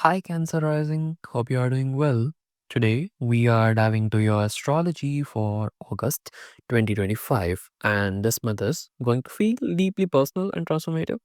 Hi, Cancer Rising. Hope you are doing well. Today, we are diving to your astrology for August 2025, and this month is going to feel deeply personal and transformative.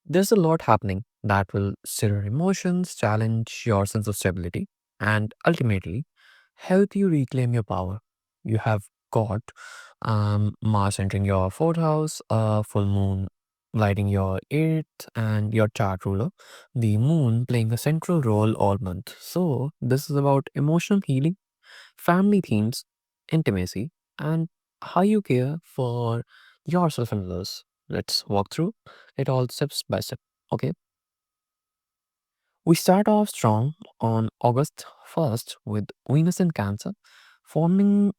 There's a lot happening that will stir your emotions, challenge your sense of stability, and ultimately help you reclaim your power. You have got Mars entering your fourth house, a full moon lighting your eighth, and your chart ruler, the moon playing a central role all month. So, this is about emotional healing, family themes, intimacy, and how you care for yourself and others. Let's walk through it all steps by step. Okay, we start off strong on August 1st with Venus in Cancer, forming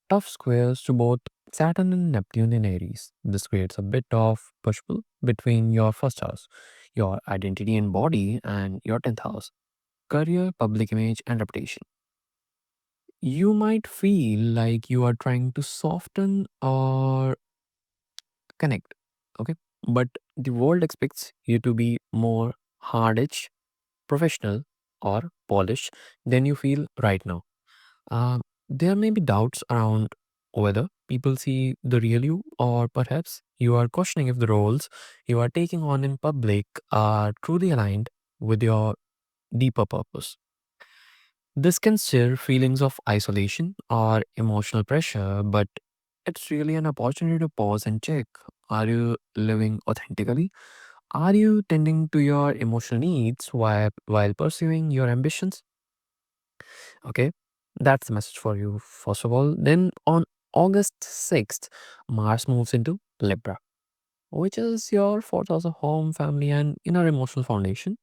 tough squares to both Saturn and Neptune in Aries. This creates a bit of push pull between your first house, your identity and body, and your 10th house, career, public image, and reputation. You might feel like you are trying to soften or connect, okay? But the world expects you to be more hard edge, professional, or polished than you feel right now. There may be doubts around whether people see the real you, or perhaps you are questioning if the roles you are taking on in public are truly aligned with your deeper purpose. This can stir feelings of isolation or emotional pressure, but it's really an opportunity to pause and check. Are you living authentically? Are you tending to your emotional needs while pursuing your ambitions? Okay, that's the message for you, first of all. Then on August 6th, Mars moves into Libra, which is your fourth house of home, family, and inner emotional foundation.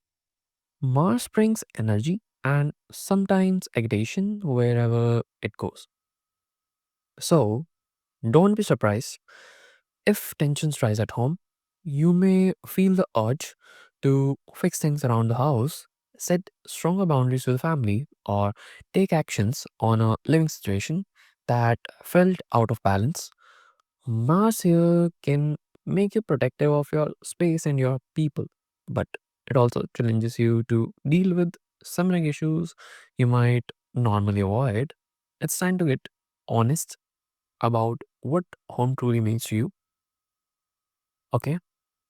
Mars brings energy and sometimes agitation wherever it goes. So don't be surprised if tensions rise at home. You may feel the urge to fix things around the house, set stronger boundaries with family, or take actions on a living situation that felt out of balance. Mars here can make you protective of your space and your people, but it also challenges you to deal with some issues you might normally avoid. It's time to get honest about what home truly means to you. Okay.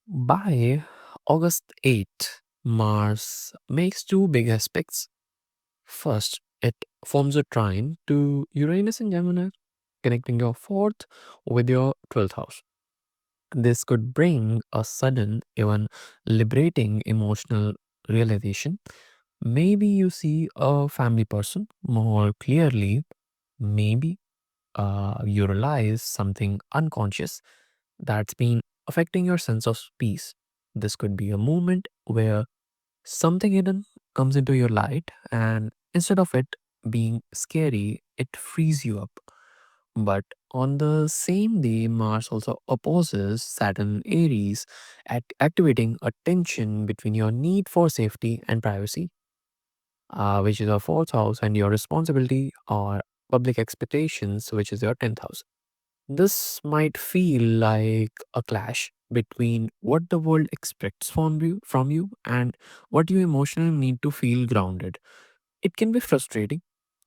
By August 8th, Mars makes two big aspects. First, it forms a trine to Uranus and Gemini, connecting your fourth with your 12th house. This could bring a sudden, even liberating emotional realization. Maybe you see a family person more clearly. Maybe you realize something unconscious that's been affecting your sense of peace. This could be a moment where something hidden comes into your light, and instead of it being scary, it frees you up. But on the same day, Mars also opposes Saturn in Aries, activating a tension between your need for safety and privacy, which is your fourth house, and your responsibility or public expectations, which is your 10th house. This might feel like a clash between what the world expects from you and what you emotionally need to feel grounded. It can be frustrating,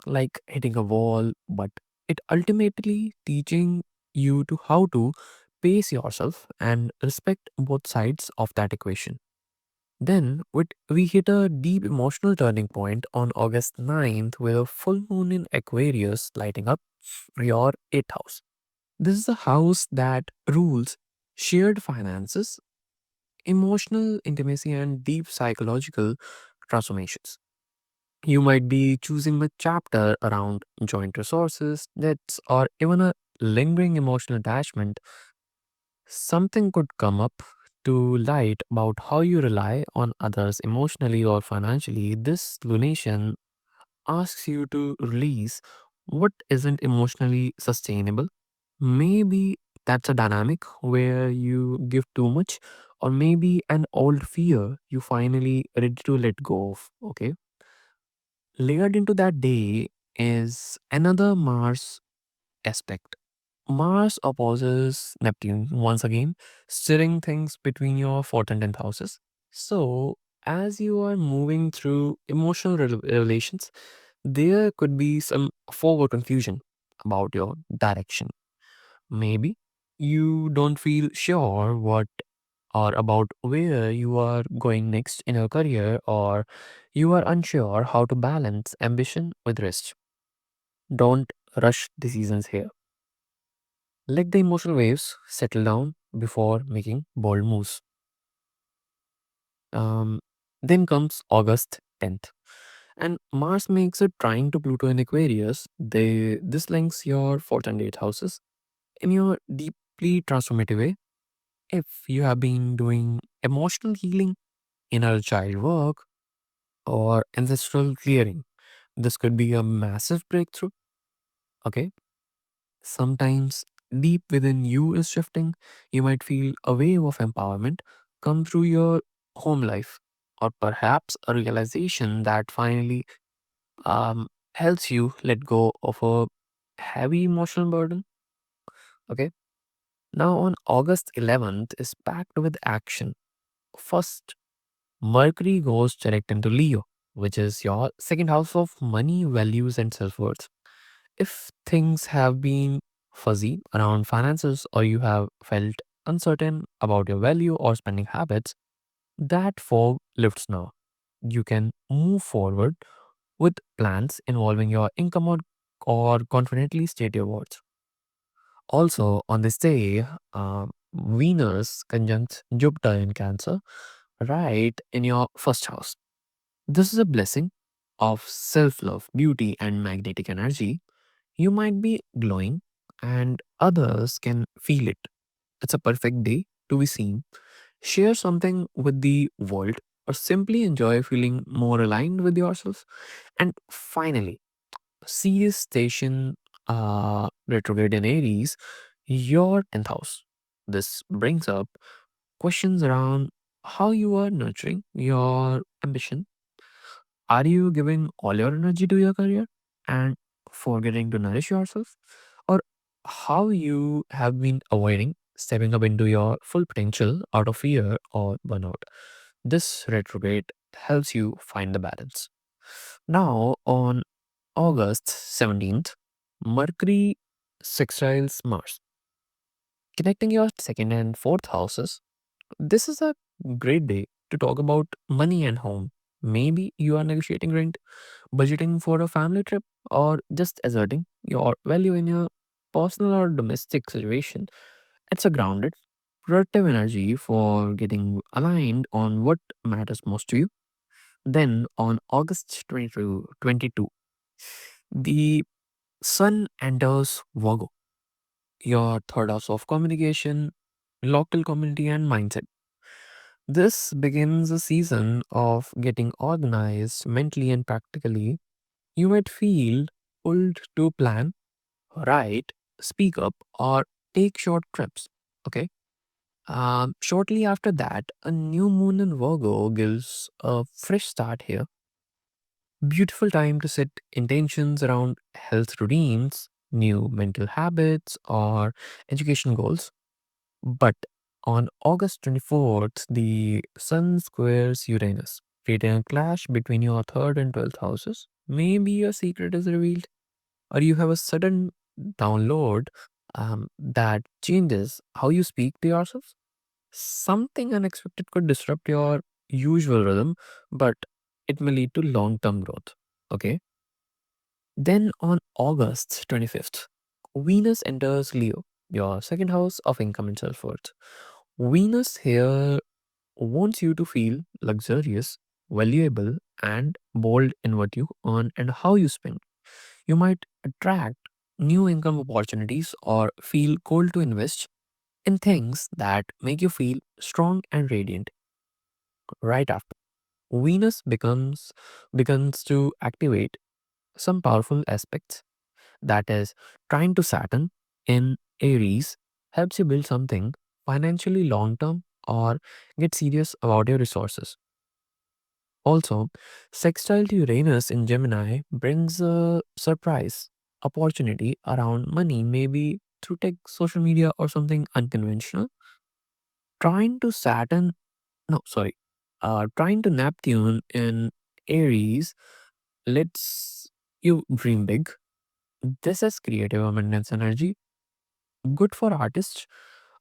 like hitting a wall, but it ultimately teaching you to how to pace yourself and respect both sides of that equation. Then we hit a deep emotional turning point on August 9th with a full moon in Aquarius lighting up your 8th house. This is a house that rules shared finances, emotional intimacy, and deep psychological transformations. You might be choosing a chapter around joint resources, debts, or even a lingering emotional attachment. Something could come up to light about how you rely on others emotionally or financially. This lunation asks you to release what isn't emotionally sustainable. Maybe that's a dynamic where you give too much, or maybe an old fear you finally ready to let go of. Okay. Layered into that day is another Mars aspect. Mars opposes Neptune once again, stirring things between your fourth and tenth houses. So, as you are moving through emotional revelations, there could be some forward confusion about your direction. Maybe you don't feel sure what or about where you are going next in your career, or you are unsure how to balance ambition with rest. Don't rush decisions here. Let the emotional waves settle down before making bold moves. Um, then comes August 10th. And Mars makes a trine to Pluto in Aquarius. This links your fourth and eighth houses in your deeply transformative way. If you have been doing emotional healing, inner child work, or ancestral clearing, this could be a massive breakthrough. Okay. Sometimes deep within you is shifting. You might feel a wave of empowerment come through your home life, or perhaps a realization that finally helps you let go of a heavy emotional burden. Okay. Now, on August 11th is packed with action. First, Mercury goes direct into Leo, which is your second house of money, values, and self worth. If things have been fuzzy around finances, or you have felt uncertain about your value or spending habits, that fog lifts now. You can move forward with plans involving your income, or confidently state your words. Also, on this day, Venus conjuncts Jupiter in Cancer, right in your first house. This is a blessing of self love, beauty, and magnetic energy. You might be glowing, and others can feel it. It's a perfect day to be seen. Share something with the world, or simply enjoy feeling more aligned with yourself. And finally, Sirius station retrograde in Aries, your 10th house. This brings up questions around how you are nurturing your ambition. Are you giving all your energy to your career and forgetting to nourish yourself? Or how you have been avoiding stepping up into your full potential out of fear or burnout? This retrograde helps you find the balance. Now, on August 17th, Mercury sextiles Mars, connecting your second and fourth houses. This is a great day to talk about money and home. Maybe you are negotiating rent, budgeting for a family trip, or just asserting your value in your personal or domestic situation. It's a grounded, productive energy for getting aligned on what matters most to you. Then on August 22, the Sun enters Virgo, your third house of communication, local community, and mindset. This begins a season of getting organized mentally and practically. You might feel pulled to plan, write, speak up, or take short trips. Okay. Shortly after that, a new moon in Virgo gives a fresh start here. Beautiful time to set intentions around health routines, new mental habits, or education goals. But on August 24th, the Sun squares Uranus, creating a clash between your third and 12th houses. Maybe a secret is revealed, or you have a sudden download that changes how you speak to yourself. Something unexpected could disrupt your usual rhythm, but it may lead to long term growth. Okay. Then on August 25th, Venus enters Leo, your second house of income and self worth. Venus here wants you to feel luxurious, valuable, and bold in what you earn and how you spend. You might attract new income opportunities or feel called to invest in things that make you feel strong and radiant. Right after, Venus begins to activate some powerful aspects, that is trying to Saturn in Aries helps you build something financially long term or get serious about your resources. Also, sextile to Uranus in Gemini brings a surprise opportunity around money, maybe through tech, social media, or something unconventional. Trying to Saturn, no, sorry. Trying to Neptune in Aries lets you dream big. This is creative abundance energy, good for artists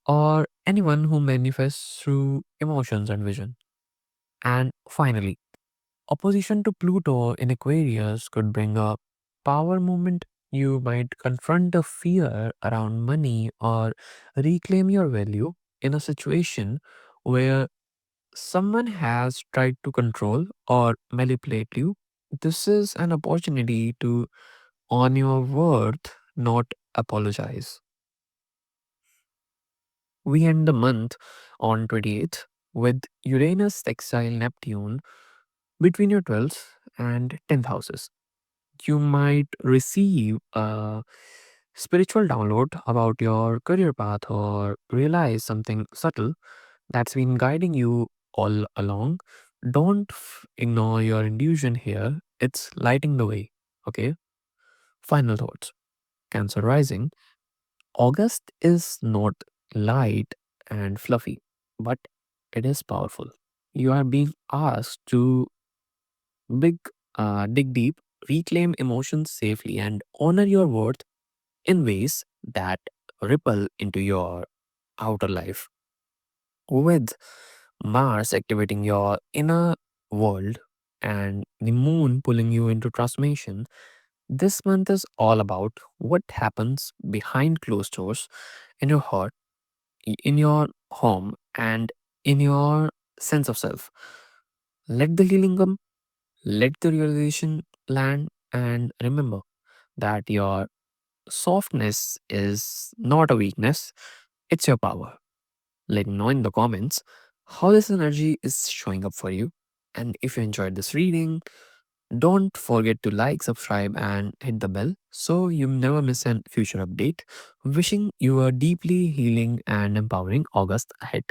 or anyone who manifests through emotions and vision. And finally, opposition to Pluto in Aquarius could bring a power movement. You might confront a fear around money or reclaim your value in a situation where someone has tried to control or manipulate you. This is an opportunity to on your worth, not apologize. We end the month on 28th with Uranus sextile Neptune between your 12th and 10th houses. You might receive a spiritual download about your career path or realize something subtle that's been guiding you all along. Don't ignore your intuition here, it's lighting the way. Okay, final thoughts. Cancer rising. August is not light and fluffy, but it is powerful. You are being asked to big, dig deep, reclaim emotions safely, and honor your worth in ways that ripple into your outer life. With Mars activating your inner world and the moon pulling you into transformation, this month is all about what happens behind closed doors in your heart, in your home, and in your sense of self. Let the healing come, let the realization land, and remember that your softness is not a weakness, it's your power. Let me know in the comments how this energy is showing up for you. And if you enjoyed this reading, don't forget to like, subscribe, and hit the bell so you never miss a future update. Wishing you a deeply healing and empowering August ahead.